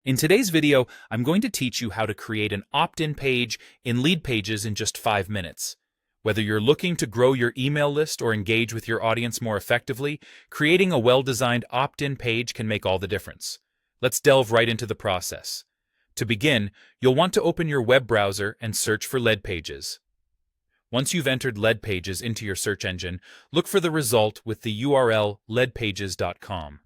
In today's video, I'm going to teach you how to create an opt-in page in Leadpages in just 5 minutes. Whether you're looking to grow your email list or engage with your audience more effectively, creating a well-designed opt-in page can make all the difference. Let's delve right into the process. To begin, you'll want to open your web browser and search for Leadpages. Once you've entered Leadpages into your search engine, look for the result with the URL leadpages.com.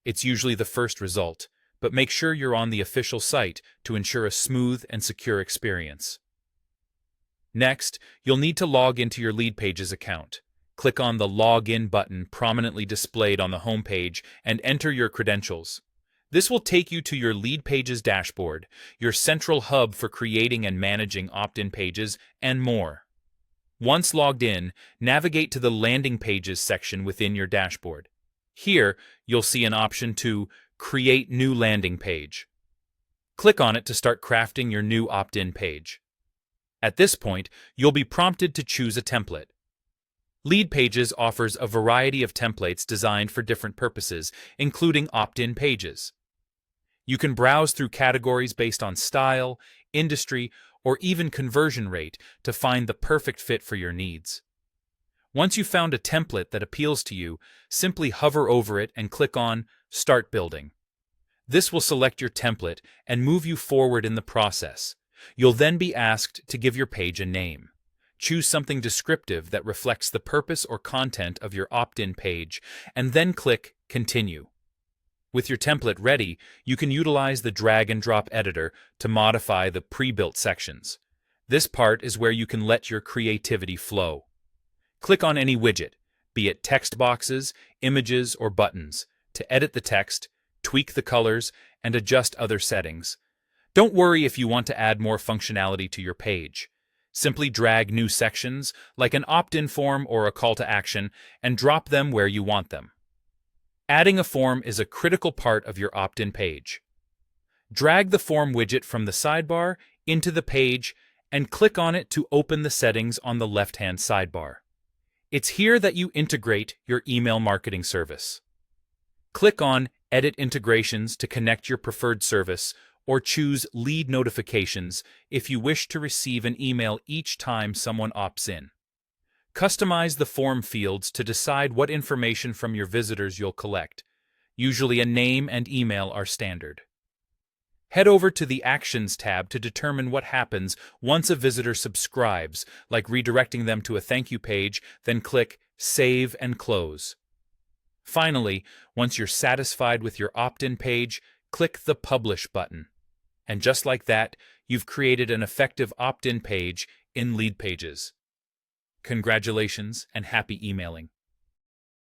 It's usually the first result, but make sure you're on the official site to ensure a smooth and secure experience. Next, you'll need to log into your Leadpages account. Click on the Login button prominently displayed on the home page and enter your credentials. This will take you to your Leadpages dashboard, your central hub for creating and managing opt-in pages, and more. Once logged in, navigate to the Landing Pages section within your dashboard. Here, you'll see an option to Create New Landing Page. Click on it to start crafting your new opt-in page. At this point, you'll be prompted to choose a template. Leadpages offers a variety of templates designed for different purposes, including opt-in pages. You can browse through categories based on style, industry, or even conversion rate to find the perfect fit for your needs. Once you've found a template that appeals to you, simply hover over it and click on Start Building. This will select your template and move you forward in the process. You'll then be asked to give your page a name. Choose something descriptive that reflects the purpose or content of your opt-in page, and then click Continue. With your template ready, you can utilize the drag-and-drop editor to modify the pre-built sections. This part is where you can let your creativity flow. Click on any widget, be it text boxes, images, or buttons, to edit the text, tweak the colors, and adjust other settings. Don't worry if you want to add more functionality to your page. Simply drag new sections, like an opt-in form or a call to action, and drop them where you want them. Adding a form is a critical part of your opt-in page. Drag the form widget from the sidebar into the page and click on it to open the settings on the left-hand sidebar. It's here that you integrate your email marketing service. Click on Edit Integrations to connect your preferred service, or choose Lead Notifications if you wish to receive an email each time someone opts in. Customize the form fields to decide what information from your visitors you'll collect. Usually a name and email are standard. Head over to the Actions tab to determine what happens once a visitor subscribes, like redirecting them to a thank you page, then click Save and Close. Finally, once you're satisfied with your opt-in page, click the Publish button. And just like that, you've created an effective opt-in page in Leadpages. Congratulations and happy emailing.